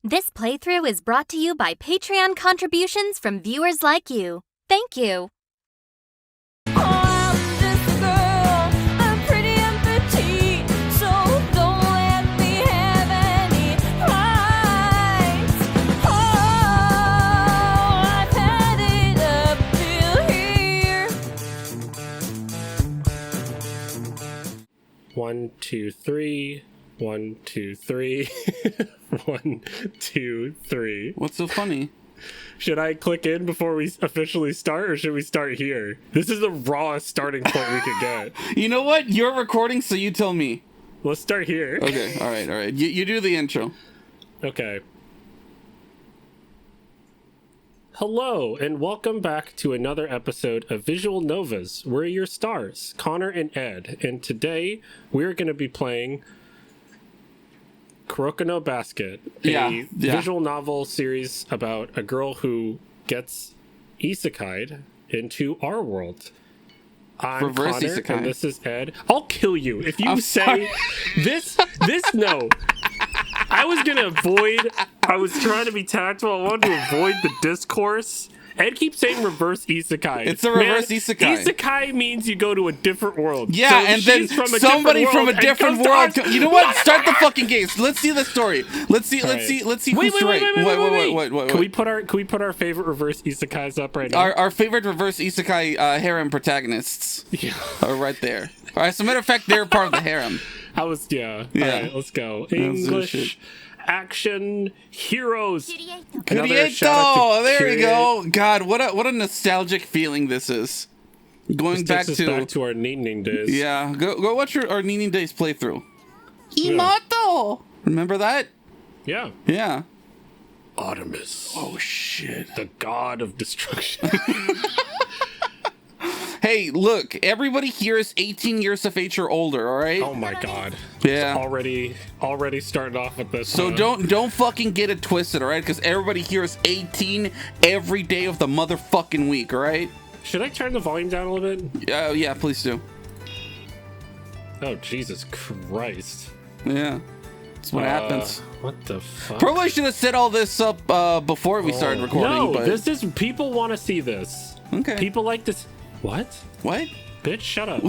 This playthrough is brought to you by Patreon contributions from viewers like you. Thank you. One, two, three. 1, 2, 3. 1, 2, 3. What's so funny? Should I click in before we officially start, or should we start here? This is the rawest starting point we could get. You know what? You're recording, so you tell me. Let's start here. Okay, all right. You do the intro. Okay. Hello, and welcome back to another episode of Visual Novas. We're your stars, Connor and Ed, and today we're going to be playing KukkoroDays, a visual novel series about a girl who gets isekai'd into our world. I'm Reverse Connor, isekai. and this is Ed. I'll kill you if you say this. No. I was trying to be tactful. I wanted to avoid the discourse. Ed keeps saying reverse isekai. It's a reverse isekai. Isekai means you go to a different world. Yeah, so and then somebody from a different world. You know what? Start the fucking games. Let's see the story. Let's see who's right. Wait. Can we put our favorite reverse isekais up right now? Our favorite reverse isekai harem protagonists are right there. All right, so matter of fact, they're part of the harem. Yeah. All right, let's go. English action heroes. Kurieto! There we go. God, what a nostalgic feeling this is. Going back to our Ning days. Yeah, go watch our Ning Days playthrough. Imato! Remember that? Yeah. Artemis. Oh shit. The god of destruction. Hey, look, everybody here is 18 years of age or older, all right? Oh my god. Yeah. Already starting off with this. So don't fucking get it twisted, all right? Because everybody here is 18 every day of the motherfucking week, all right? Should I turn the volume down a little bit? Yeah, please do. Oh, Jesus Christ. Yeah. That's what happens. What the fuck? Probably should have set all this up before we started recording. No, but... this is... People want to see this. Okay. People like this... What? Bitch, shut up.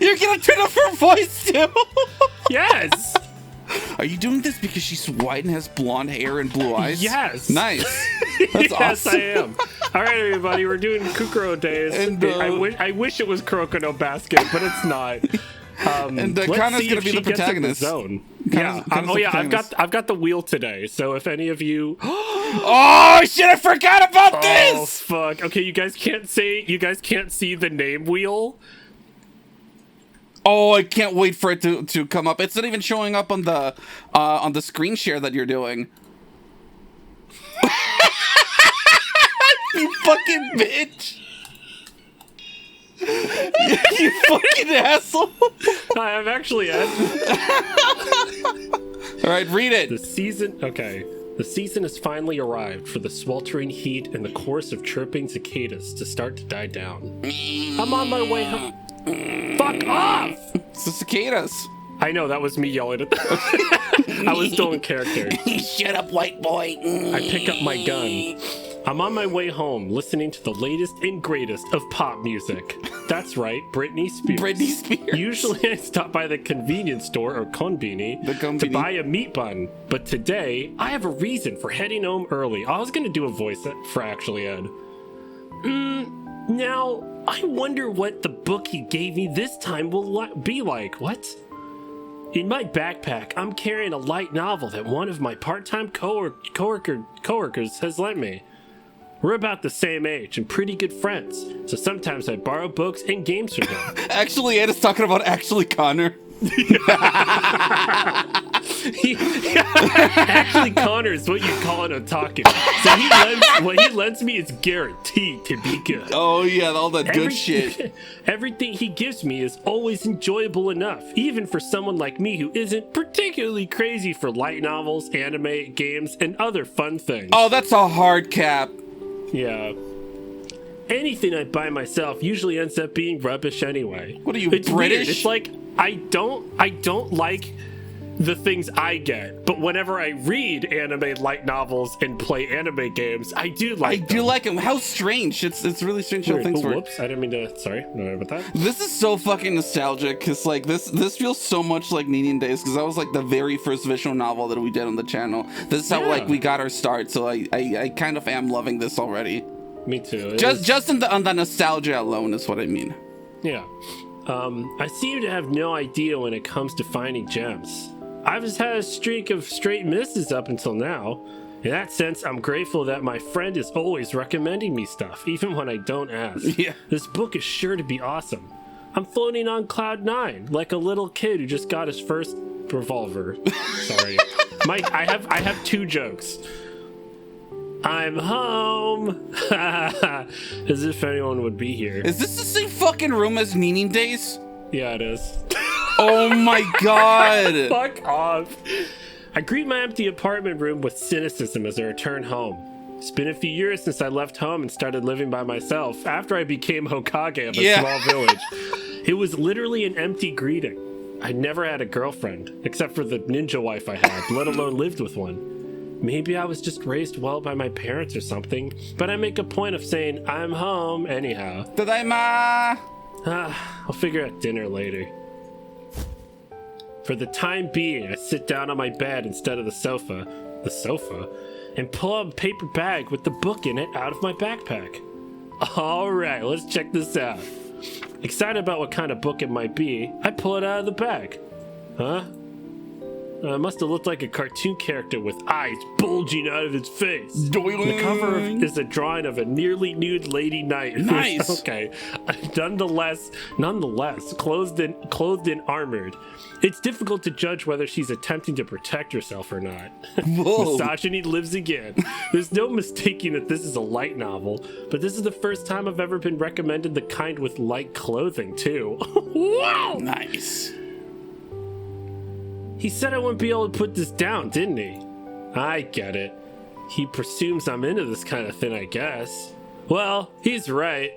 You're gonna turn up her voice too? Yes. Are you doing this because she's white and has blonde hair and blue eyes? Yes. Nice. That's yes, awesome. I am. All right, everybody, we're doing KukkoroDays. And I wish it was KukkoroDays, but it's not. And Connor's gonna be the protagonist. Zone. I've got the wheel today. So if any of you, oh shit, I forgot about this. Oh fuck. Okay, you guys can't see the name wheel. Oh, I can't wait for it to come up. It's not even showing up on the screen share that you're doing. You fucking bitch. You fucking asshole. I'm actually Ed. All right, read it. The season has finally arrived for the sweltering heat and the chorus of chirping cicadas to start to die down. I'm on my way home. Fuck off! It's the cicadas. I know, that was me yelling at them. I was still in character. Shut up, white boy. I pick up my gun. I'm on my way home, listening to the latest and greatest of pop music. That's right, Britney Spears. Usually I stop by the convenience store, or konbini, to buy a meat bun. But today, I have a reason for heading home early. I was going to do a voice for actually Ed. Now, I wonder what the book he gave me this time will be like. What? In my backpack, I'm carrying a light novel that one of my part-time coworkers has lent me. We're about the same age and pretty good friends, so sometimes I borrow books and games from him. Actually, Ed is talking about Connor. Actually, Connor is what you call it on talking. So what he lends me is guaranteed to be good. Oh yeah, all that good shit. Everything he gives me is always enjoyable enough, even for someone like me who isn't particularly crazy for light novels, anime, games, and other fun things. Oh, that's a hard cap. Yeah. Anything I buy myself usually ends up being rubbish anyway. What are you, it's British? Weird. It's like I don't like the things I get, but whenever I read anime light novels and play anime games, I do like them. How strange. It's really strange how things work. Whoops, I didn't mean to. Sorry about that. This is so fucking nostalgic, because like this feels so much like Ninian Days, because that was like the very first visual novel that we did on the channel. This is how like we got our start, so I kind of am loving this already. Me too. Just on the nostalgia alone is what I mean. Yeah. I seem to have no idea when it comes to finding gems. I've just had a streak of straight misses up until now. In that sense, I'm grateful that my friend is always recommending me stuff, even when I don't ask. Yeah. This book is sure to be awesome. I'm floating on cloud 9, like a little kid who just got his first revolver. Sorry. Mike, I have 2 jokes. I'm home. As if anyone would be here. Is this the same fucking room as Ninian Days? Yeah, it is. Oh my god. Fuck off. I greet my empty apartment room with cynicism as I return home. It's been a few years since I left home and started living by myself after I became Hokage of a small village. It was literally an empty greeting. I never had a girlfriend, except for the ninja wife I had, let alone lived with one. Maybe I was just raised well by my parents or something, but I make a point of saying I'm home anyhow. Tadaima! I'll figure out dinner later. For the time being, I sit down on my bed instead of the sofa, and pull out a paper bag with the book in it out of my backpack. Alright, let's check this out. Excited about what kind of book it might be, I pull it out of the bag. Huh? It must have looked like a cartoon character with eyes bulging out of its face. Doiling. The cover is a drawing of a nearly nude lady knight. Nice. Okay. Nonetheless, clothed and armored. It's difficult to judge whether she's attempting to protect herself or not. Whoa. Misogyny lives again. There's no mistaking that this is a light novel, but this is the first time I've ever been recommended the kind with light clothing, too. Wow! Nice. He said I wouldn't be able to put this down, didn't he? I get it. He presumes I'm into this kind of thing, I guess. Well, he's right.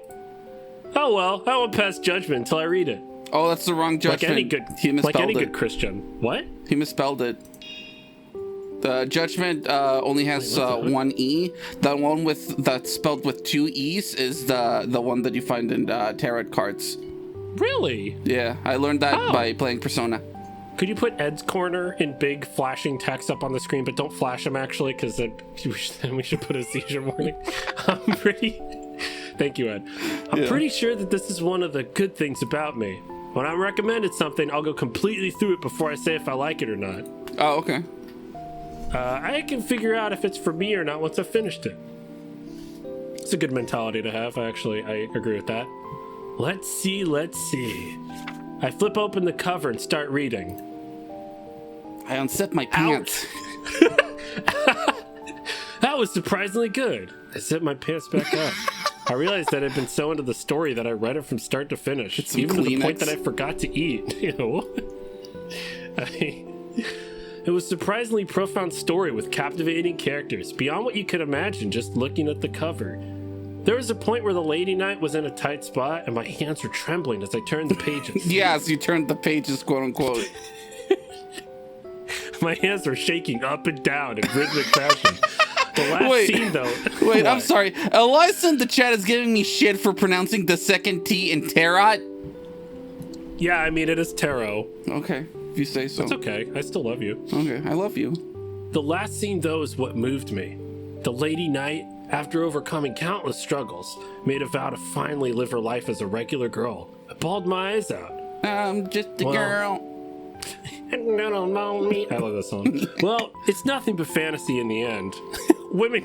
Oh well, I won't pass judgment until I read it. Oh, that's the wrong judgment. He misspelled like any it. good Christian. What? He misspelled it. The judgment only has one E. The one that's spelled with 2 E's is the one that you find in tarot cards. Really? Yeah, I learned that by playing Persona. Could you put Ed's Corner in big flashing text up on the screen, but don't flash him actually, because then we should put a seizure warning. Thank you, Ed. I'm pretty sure that this is one of the good things about me. When I'm recommended something, I'll go completely through it before I say if I like it or not. Oh, okay. I can figure out if it's for me or not once I've finished it. It's a good mentality to have. I agree with that. Let's see. I flip open the cover and start reading. I unzip my pants. That was surprisingly good. I zip my pants back up. I realized that I'd been so into the story that I read it from start to finish, even to the point that I forgot to eat. It was a surprisingly profound story with captivating characters, beyond what you could imagine just looking at the cover. There was a point where the lady knight was in a tight spot, and my hands were trembling as I turned the pages. Yes, you turned the pages, quote unquote. My hands were shaking up and down in rhythmic fashion. The last scene, though. Wait, I'm sorry. Eliza in the chat is giving me shit for pronouncing the second T in tarot. Yeah, I mean, it is tarot. Okay, if you say so. It's okay. I still love you. Okay, I love you. The last scene, though, is what moved me. The lady knight, after overcoming countless struggles, made a vow to finally live her life as a regular girl. I bawled my eyes out. I'm just a girl. I don't know me. I love this song. Well, it's nothing but fantasy in the end. Women.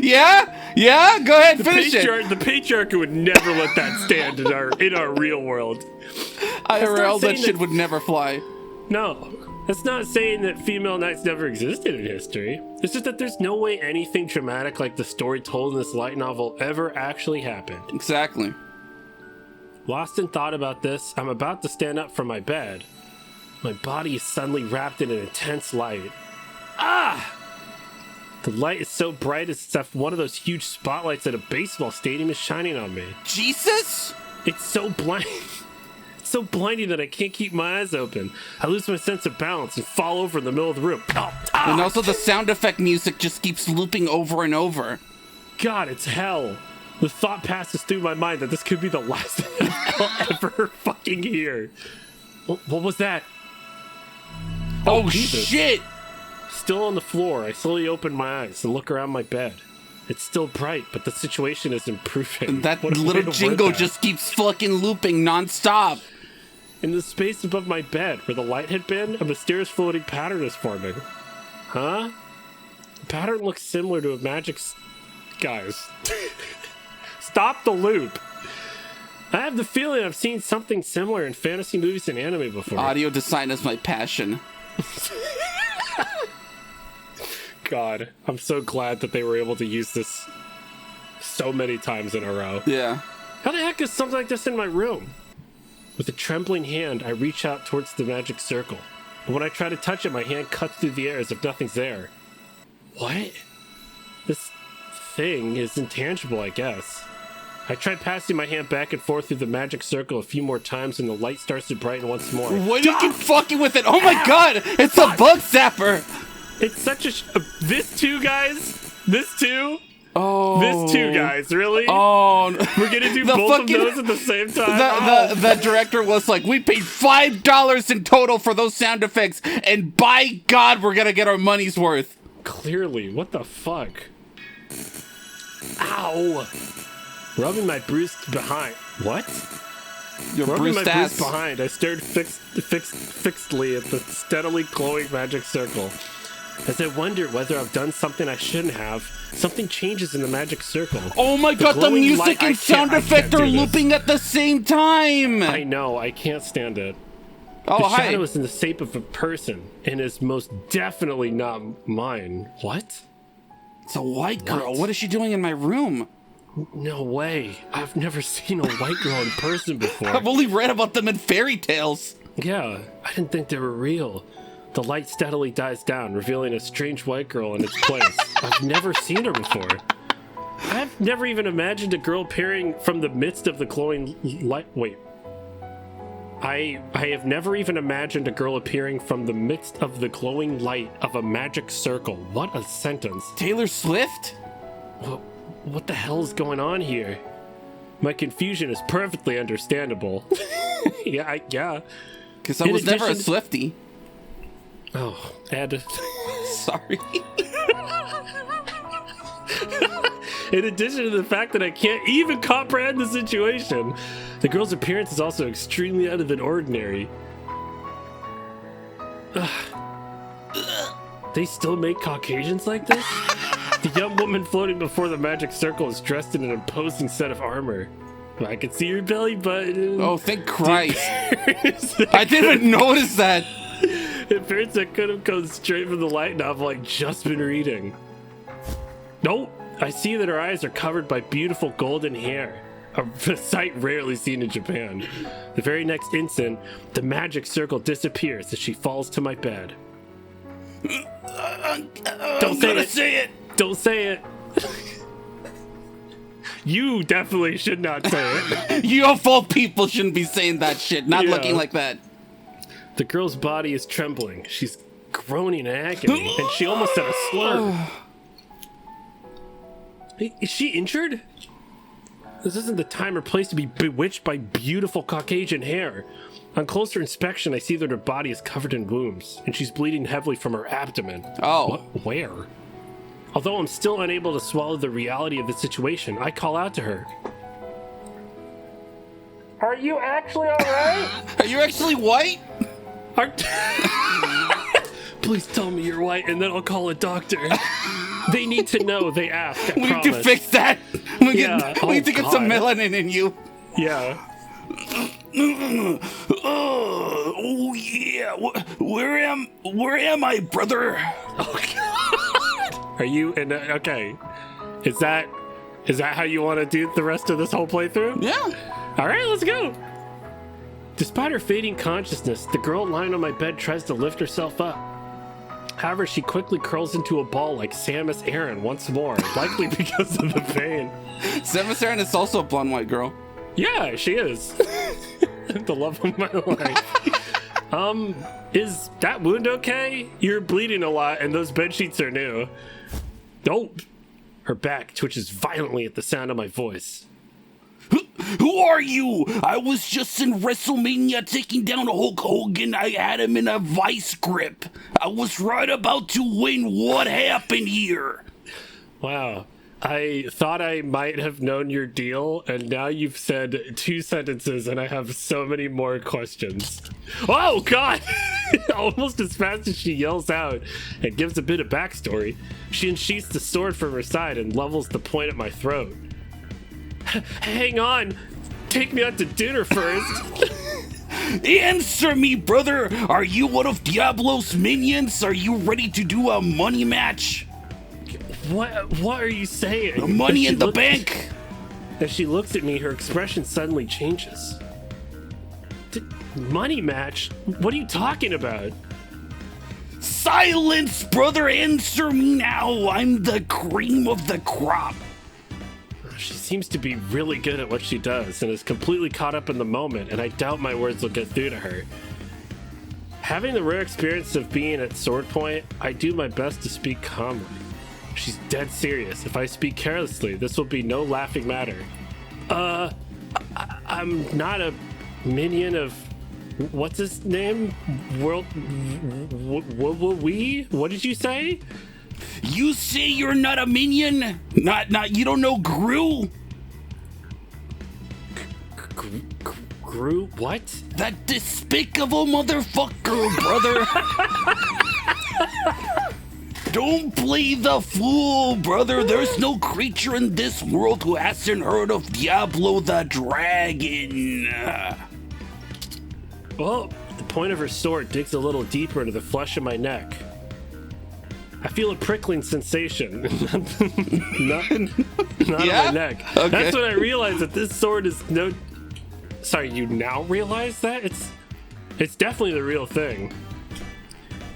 Yeah. Go ahead, finish it. The patriarchy would never let that stand in our real world. IRL, that shit would never fly. No, that's not saying that female knights never existed in history. It's just that there's no way anything dramatic like the story told in this light novel ever actually happened. Exactly. Lost in thought about this, I'm about to stand up from my bed. My body is suddenly wrapped in an intense light. Ah! The light is so bright as if one of those huge spotlights at a baseball stadium is shining on me. Jesus? It's so blind. It's so blinding that I can't keep my eyes open. I lose my sense of balance and fall over in the middle of the room. And also the sound effect music just keeps looping over and over. God, it's hell. The thought passes through my mind that this could be the last thing I'll ever fucking hear. What was that? Oh Jesus. shit! Still on the floor, I slowly open my eyes and look around my bed. It's still bright, but the situation is improving. That What a way little to jingle word that. just keeps fucking looping nonstop. In the space above my bed, where the light had been, a mysterious floating pattern is forming. Huh? The pattern looks similar to a magic... Guys. Stop the loop. I have the feeling I've seen something similar in fantasy movies and anime before. Audio design is my passion. God, I'm so glad that they were able to use this so many times in a row. Yeah. How the heck is something like this in my room? With a trembling hand, I reach out towards the magic circle. But when I try to touch it, my hand cuts through the air as if nothing's there. What? This thing is intangible, I guess. I try passing my hand back and forth through the magic circle a few more times and the light starts to brighten once more. What do you keep fucking with it? Oh my god! It's a bug zapper! It's such a... This too, guys? This too? Oh. This too, guys, really? Oh. We're gonna do both of those at the same time? The director was like, we paid $5 in total for those sound effects, and by God, we're gonna get our money's worth. Clearly, what the fuck? Ow! Rubbing my bruised behind. What? Your Rubbing my bruised ass. bruised behind, I stared fixedly at the steadily glowing magic circle. As I wonder whether I've done something I shouldn't have, something changes in the magic circle. Oh my god, the glowing music light- and sound effect are do this. looping at the same time! I know, I can't stand it. Oh, The hi. shadow is in the shape of a person, and is most definitely not mine. What? It's a white girl. What? What is she doing in my room? No way. I've never seen a white girl in person before. I've only read about them in fairy tales. Yeah, I didn't think they were real. The light steadily dies down, revealing a strange white girl in its place. I've never seen her before. I've never even imagined a girl appearing from the midst of the glowing light. Wait. I have never even imagined a girl appearing from the midst of the glowing light of a magic circle. What a sentence. Taylor Swift? What the hell is going on here? My confusion is perfectly understandable. Yeah. Because I In was never a addition- Swiftie. Oh, and Sorry. in addition to the fact that I can't even comprehend the situation, the girl's appearance is also extremely out of the ordinary. They still make Caucasians like this? The young woman floating before the magic circle is dressed in an imposing set of armor. I can see her belly button. Oh, thank Christ. I didn't even notice that. Appearance that could have come straight from the light novel I've just been reading. Nope. I see that her eyes are covered by beautiful golden hair, a sight rarely seen in Japan. The very next instant, the magic circle disappears as she falls to my bed. Don't say it. Don't say it. You definitely should not say it. You of all people shouldn't be saying that shit, not Yeah. looking like that. The girl's body is trembling. She's groaning in agony, and she almost had a slur. Is she injured? This isn't the time or place to be bewitched by beautiful Caucasian hair. On closer inspection, I see that her body is covered in wounds, and she's bleeding heavily from her abdomen. Oh. What? Where? Although I'm still unable to swallow the reality of the situation, I call out to her. Are you actually alright? Are you actually white? Please tell me you're white, and then I'll call a doctor. They need to know. They ask. I We need promise. to fix that. We Yeah. need to get some God. melanin in you. Yeah. Oh yeah. Where am I, brother? Are you in? Okay. Is that how you want to do the rest of this whole playthrough? Yeah. All right, let's go. Despite her fading consciousness, the girl lying on my bed tries to lift herself up. However, she quickly curls into a ball like Samus Aran once more, likely because of the pain. Samus Aran is also a blonde white girl. Yeah, she is. The love of my life. Is that wound okay? You're bleeding a lot, and those bed sheets are new. Oh, her back twitches violently at the sound of my voice. Who are you? I was just in WrestleMania taking down Hulk Hogan. I had him in a vice grip. I was right about to win. What happened here? Wow. I thought I might have known your deal, and now you've said 2 sentences, and I have so many more questions. Oh, God! Almost as fast as she yells out and gives a bit of backstory, she unsheaths the sword from her side and levels the point at my throat. Hang on! Take me out to dinner first! Answer me, brother! Are you one of Diablo's minions? Are you ready to do a money match? What are you saying? Money in the bank! As she looks at me, her expression suddenly changes. Money match? What are you talking about? Silence, brother! Answer me now! I'm the cream of the crop! She seems to be really good at what she does and is completely caught up in the moment, and I doubt my words will get through to her. Having the rare experience of being at sword point, I do my best to speak calmly. She's dead serious. If I speak carelessly, this will be no laughing matter. I'm not a minion of... What's his name? What did you say? You say you're not a minion? You don't know Gru? Gru? What? That despicable motherfucker, brother! Don't play the fool, brother! There's no creature in this world who hasn't heard of Diablo the Dragon! Well, the point of her sword digs a little deeper into the flesh of my neck. I feel a prickling sensation. not on my neck. Okay. That's when I realize that this sword is no... Sorry, you now realize that? It's definitely the real thing.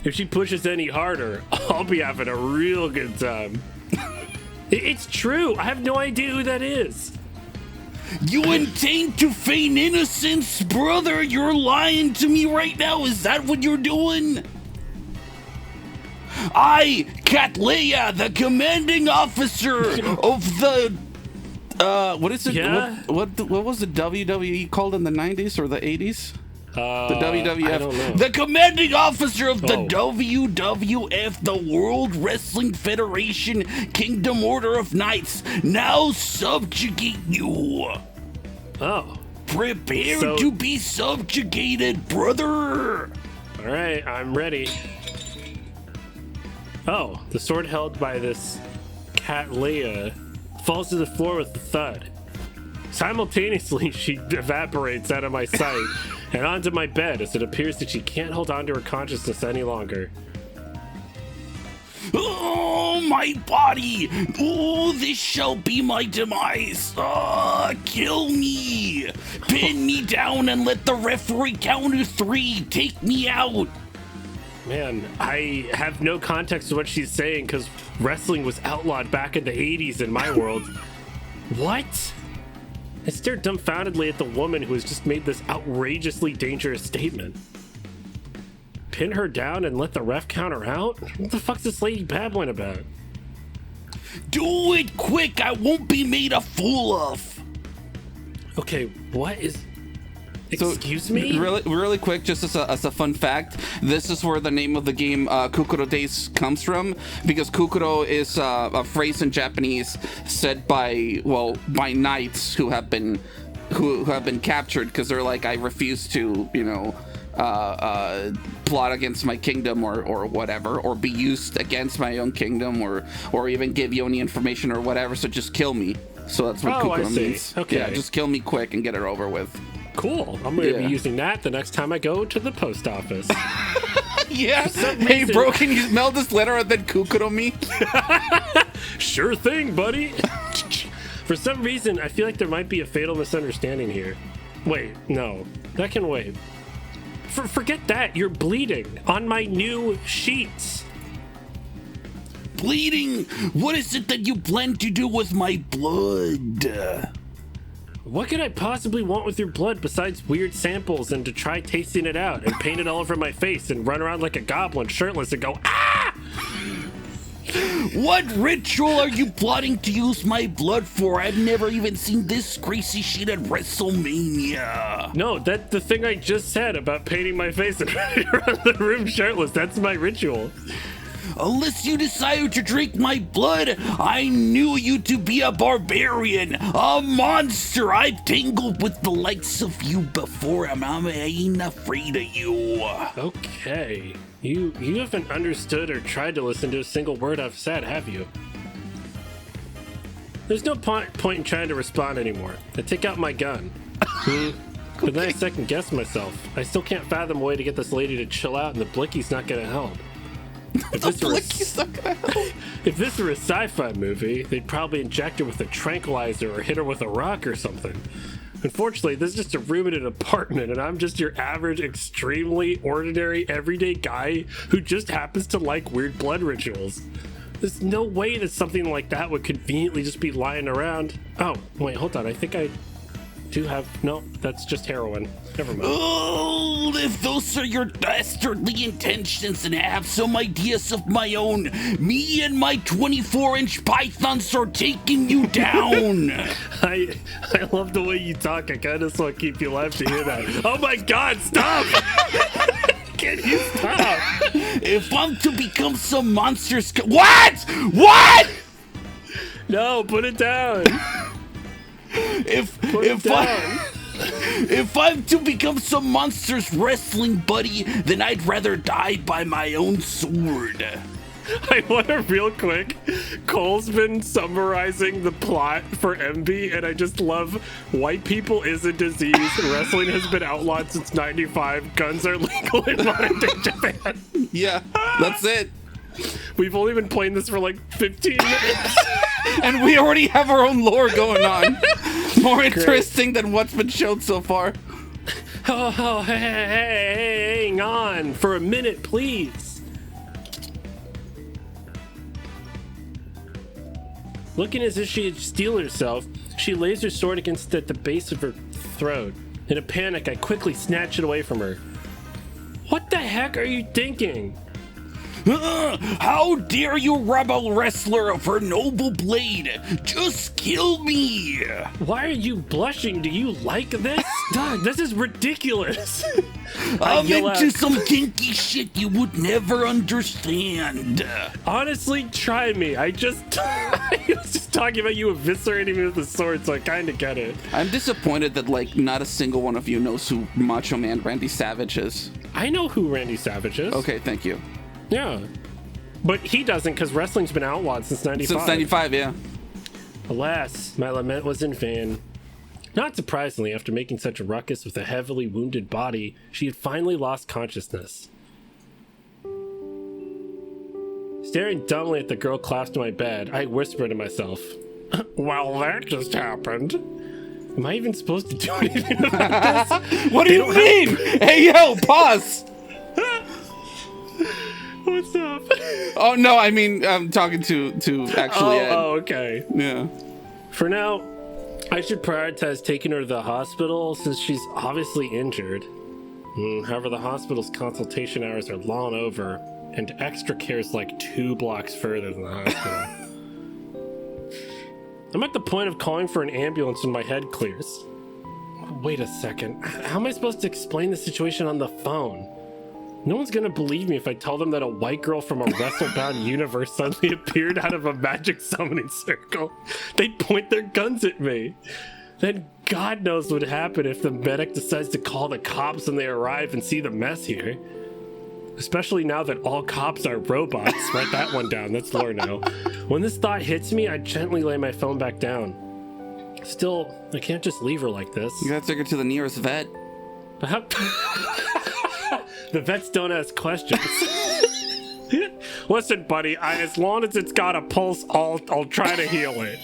If she pushes any harder, I'll be having a real good time. It's true. I have no idea who that is. You intend to feign innocence, brother? You're lying to me right now. Is that what you're doing? I, Katleya, the commanding officer of the... what is it? Yeah? What was the WWE called in the 90s or the 80s? The WWF. I don't know. The commanding officer of the WWF, the World Wrestling Federation, Kingdom Order of Knights, now subjugate you. Oh. Prepare to be subjugated, brother. All right, I'm ready. Oh, the sword held by this Katleya falls to the floor with a thud. Simultaneously, she evaporates out of my sight and onto my bed as it appears that she can't hold on to her consciousness any longer. Oh, my body! Oh, this shall be my demise! Kill me! Pin me down and let the referee count to 3! Take me out! Man, I have no context to what she's saying because wrestling was outlawed back in the 80s in my world. What? I stared dumbfoundedly at the woman who has just made this outrageously dangerous statement. Pin her down and let the ref count her out? What the fuck's this lady babbling about? Do it quick! I won't be made a fool of! Okay, what is... Excuse me? Really quick, just as a fun fact, this is where the name of the game KukkoroDays comes from, because Kukkoro is a phrase in Japanese said by knights who have been captured because they're like, I refuse to, plot against my kingdom or whatever, or be used against my own kingdom, or even give you any information or whatever, so just kill me. So that's what Kukkoro means. Okay. Yeah, just kill me quick and get it over with. Cool. I'm going to be using that the next time I go to the post office. Yeah. Hey, bro, can you mail this letter and then Kukkoro me? Sure thing, buddy. For some reason, I feel like there might be a fatal misunderstanding here. Wait, no. That can wait. Forget that. You're bleeding on my new sheets. Bleeding? What is it that you plan to do with my blood? What could I possibly want with your blood besides weird samples and to try tasting it out and paint it all over my face and run around like a goblin shirtless and go, ah! What ritual are you plotting to use my blood for? I've never even seen this crazy shit at WrestleMania. No, that's the thing I just said about painting my face and running around the room shirtless. That's my ritual. Unless you decide to drink my blood, I knew you to be a barbarian, a monster. I've tangled with the likes of you before, and I ain't afraid of you. Okay. You haven't understood or tried to listen to a single word I've said, have you? There's no point in trying to respond anymore. I take out my gun. But then I second guess myself. I still can't fathom a way to get this lady to chill out, and the Blicky's not gonna help. If this were a sci-fi movie, they'd probably inject her with a tranquilizer or hit her with a rock or something. Unfortunately, this is just a room in an apartment, and I'm just your average, extremely ordinary, everyday guy who just happens to like weird blood rituals. There's no way that something like that would conveniently just be lying around. Oh, wait, hold on. I think I do have... No, that's just heroin. Never mind. Oh, if those are your dastardly intentions, and I have some ideas of my own, me and my 24-inch pythons are taking you down. I love the way you talk. I kind of just want to keep you alive to hear that. Oh my God, stop! Can you stop? If I'm to become some monsters... What? What? No, put it down. If I'm to become some monster's wrestling buddy, then I'd rather die by my own sword. I want to real quick. Cole's been summarizing the plot for MB, and I just love white people is a disease. Wrestling has been outlawed since '95. Guns are legal in modern day Japan. Yeah, that's it. We've only been playing this for like 15 minutes. And we already have our own lore going on. More interesting than what's been shown so far. Oh, hey, hang on for a minute, please. Looking as if she had steeled herself, she lays her sword against at the base of her throat. In a panic, I quickly snatch it away from her. What the heck are you thinking? How dare you rob a wrestler of her noble blade? Just kill me! Why are you blushing? Do you like this? Dog, this is ridiculous. I'm into some kinky shit you would never understand. Honestly, try me. I was just talking about you eviscerating me with a sword, so I kind of get it. I'm disappointed that, like, not a single one of you knows who Macho Man Randy Savage is. I know who Randy Savage is. Okay, thank you. Yeah. But he doesn't, because wrestling's been outlawed since 95. Since 95, yeah. Alas, my lament was in vain. Not surprisingly, after making such a ruckus with a heavily wounded body, she had finally lost consciousness. Staring dumbly at the girl clasped to my bed, I whispered to myself, well, that just happened. Am I even supposed to do anything about this? What do you mean? Hey, yo, pause! What's up? Oh, no, I mean, I'm talking to actually Ed. Oh, okay. Yeah. For now, I should prioritize taking her to the hospital since she's obviously injured. However, the hospital's consultation hours are long over, and extra care is like 2 blocks further than the hospital. I'm at the point of calling for an ambulance when my head clears. Wait a second. How am I supposed to explain the situation on the phone? No one's gonna believe me if I tell them that a white girl from a wrestle-bound universe suddenly appeared out of a magic summoning circle. They'd point their guns at me. Then God knows what would happen if the medic decides to call the cops when they arrive and see the mess here. Especially now that all cops are robots. Write that one down, that's lore now. When this thought hits me, I gently lay my phone back down. Still, I can't just leave her like this. You gotta take her to the nearest vet. But how... The vets don't ask questions. Listen, buddy, as long as it's got a pulse, I'll try to heal it.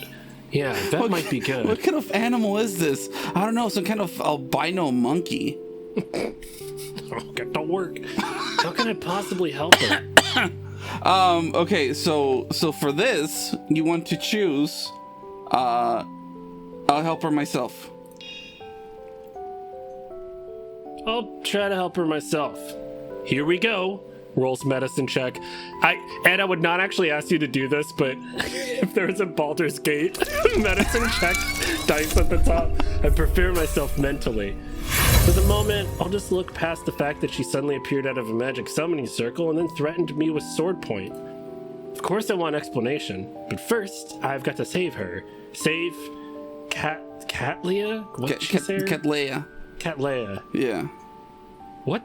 Yeah, that might be good. What kind of animal is this? I don't know, some kind of albino monkey. Oh, get to work. How can I possibly help her? Okay, so for this, you want to choose, I'll help her myself. I'll try to help her myself. Here we go. Rolls medicine check. Ed, I would not actually ask you to do this, but if there was a Baldur's Gate medicine check dice at the top, I prepare myself mentally. For the moment, I'll just look past the fact that she suddenly appeared out of a magic summoning circle and then threatened me with sword point. Of course I want explanation, but first, I've got to save her. Save Catleya? What did she say? Catleya. Catleya. Yeah. What?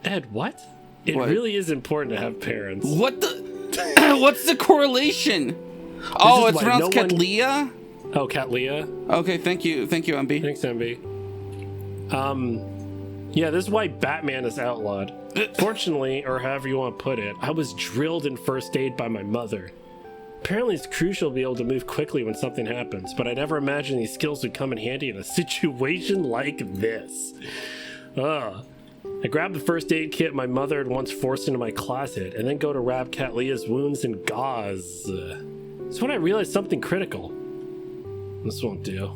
Ed, what? It What? really is important to have parents. What the? What's the correlation? Oh, it's pronounced Catleya? Oh, Catleya. Okay, thank you, MB. Thanks, MB. Yeah, this is why Batman is outlawed. Fortunately, or however you want to put it, I was drilled in first aid by my mother. Apparently it's crucial to be able to move quickly when something happens, but I never imagined these skills would come in handy in a situation like this. Ugh. I grabbed the first aid kit my mother had once forced into my closet, and then go to wrap Catleya's wounds in gauze. That's when I realized something critical. This won't do.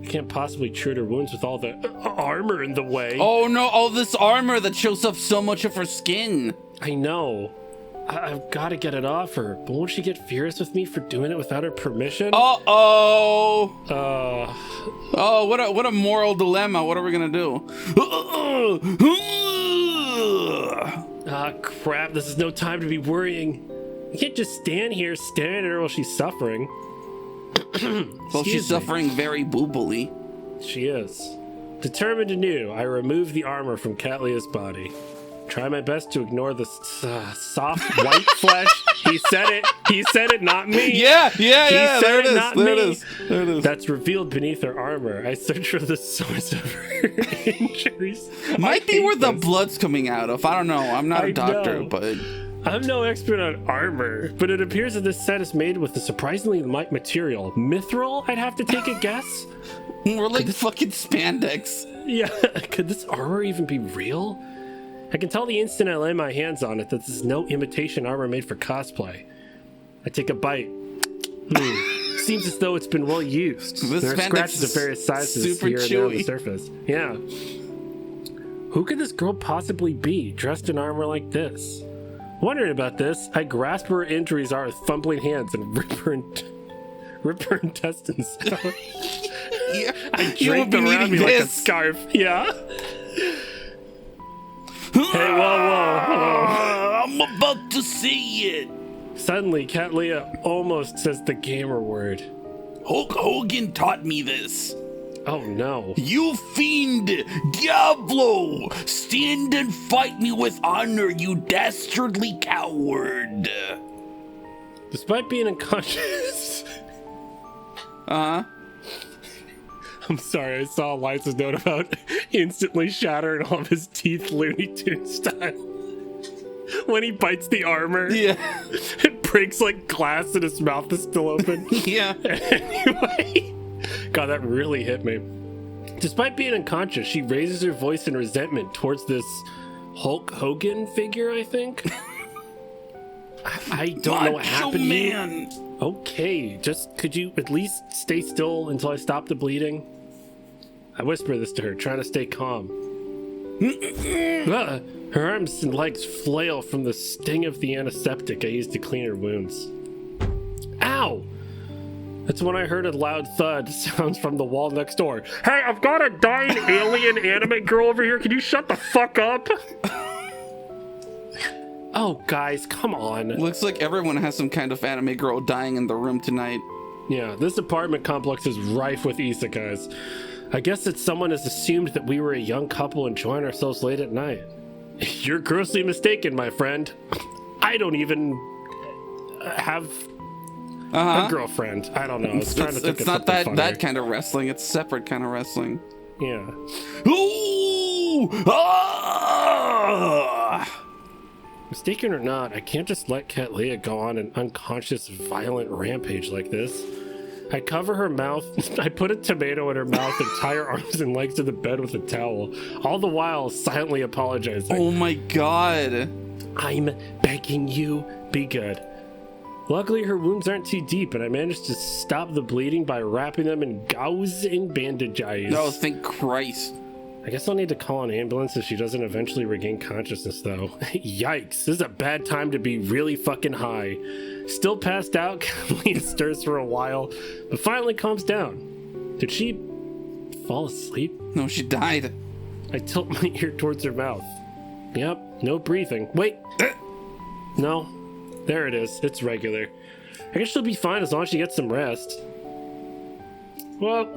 I can't possibly treat her wounds with all the armor in the way. Oh no, all this armor that shows up so much of her skin. I know. I've got to get it off her, but won't she get furious with me for doing it without her permission? Oh, what a moral dilemma. What are we gonna do? Ah, crap. This is no time to be worrying. You can't just stand here staring at her while she's suffering. Well, she's suffering very boobily. She is. Determined anew, I remove the armor from Catleya's body. Try my best to ignore the soft white flesh. He said it, not me. Yeah, there it is. That's revealed beneath her armor. I search for the source of her injuries. Might be where the blood's coming out of. I don't know. I'm not a doctor, but I'm no expert on armor, but it appears that this set is made with a surprisingly light material. Mithril, I'd have to take a guess. We're like fucking spandex. Yeah, could this armor even be real? I can tell the instant I lay my hands on it that this is no imitation armor made for cosplay. I take a bite. Seems as though it's been well used. There are scratches of various sizes here and there on the surface. Yeah. Who could this girl possibly be, dressed in armor like this? Wondering about this, I grasp where her injuries are with fumbling hands and rip her intestines out. Yeah. I drape them around me like a scarf. Yeah. Hey, whoa. I'm about to see it. Suddenly, Catleya almost says the gamer word. Hulk Hogan taught me this. Oh no. You fiend, Diablo! Stand and fight me with honor, you dastardly coward! Despite being unconscious... I'm sorry, I saw Eliza's note about instantly shattering all of his teeth Looney Tunes style. When he bites the armor, Yeah. it breaks like glass and his mouth is still open. Yeah. Anyway, God, that really hit me. Despite being unconscious, she raises her voice in resentment towards this Hulk Hogan figure, I think. I don't know what happened. Man. Okay, just could you at least stay still until I stop the bleeding? I whisper this to her, trying to stay calm. Her arms and legs flail from the sting of the antiseptic I used to clean her wounds. Ow! That's when I heard a loud thud sounds from the wall next door. Hey, I've got a dying alien anime girl over here. Can you shut the fuck up? Oh, guys, come on. Looks like everyone has some kind of anime girl dying in the room tonight. Yeah, this apartment complex is rife with isekais. I guess that someone has assumed that we were a young couple enjoying ourselves late at night. You're grossly mistaken, my friend. I don't even have a girlfriend. I don't know. I was trying to think it's of not that kind of wrestling. It's separate kind of wrestling. Yeah. Ooh! Ah! Mistaken or not, I can't just let Catleya go on an unconscious, violent rampage like this. I cover her mouth, I put a tomato in her mouth and tie her arms and legs to the bed with a towel, all the while silently apologizing. Oh my god. I'm begging you, be good. Luckily, her wounds aren't too deep, and I managed to stop the bleeding by wrapping them in gauze and bandages. No, thank Christ. I guess I'll need to call an ambulance if she doesn't eventually regain consciousness, though. Yikes, this is a bad time to be really fucking high. Still passed out, Kathleen stirs for a while, but finally calms down. Did she fall asleep? No, she died. I tilt my ear towards her mouth. Yep, no breathing. Wait! No, there it is. It's regular. I guess she'll be fine as long as she gets some rest. Well,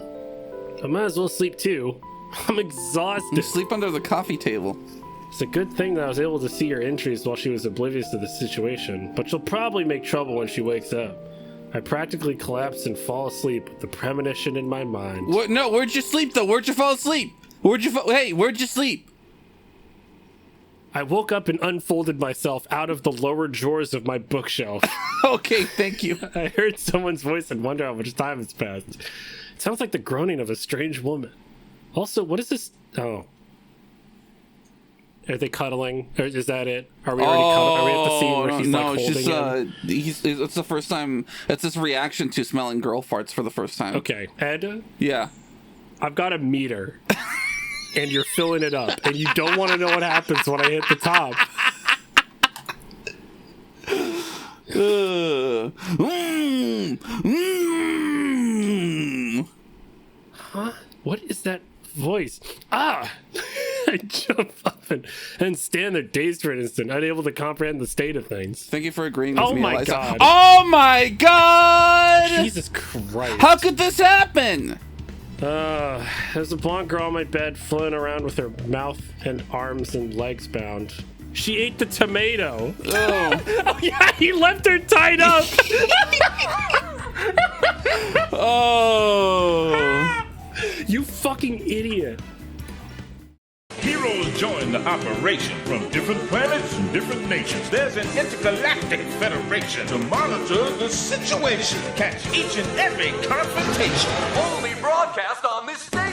I might as well sleep too. I'm exhausted. You sleep under the coffee table. It's a good thing that I was able to see her entries while she was oblivious to the situation, but she'll probably make trouble when she wakes up. I practically collapse and fall asleep with the premonition in my mind. What? No, where'd you sleep though? Where'd you fall asleep? Where'd you sleep? I woke up and unfolded myself out of the lower drawers of my bookshelf. Okay, thank you. I heard someone's voice and wonder how much time has passed. It sounds like the groaning of a strange woman. Also, what is this? Oh. Are they cuddling? Or is that it? Are we already cuddling? Are we at the scene where she's like holding him? It's the first time. It's his reaction to smelling girl farts for the first time. Okay. Ed? Yeah. I've got a meter. And you're filling it up. And you don't want to know what happens when I hit the top. Huh? What is that voice? Ah! I jump up and stand there dazed for an instant, unable to comprehend the state of things. Thank you for agreeing with me, Eliza. God. Oh my god! Jesus Christ. How could this happen? There's a blonde girl on my bed floating around with her mouth and arms and legs bound. She ate the tomato. Oh. Oh yeah, he left her tied up. Oh. You fucking idiot. Heroes join the operation from different planets and different nations. There's an intergalactic federation to monitor the situation. Catch each and every confrontation. Only broadcast on this station.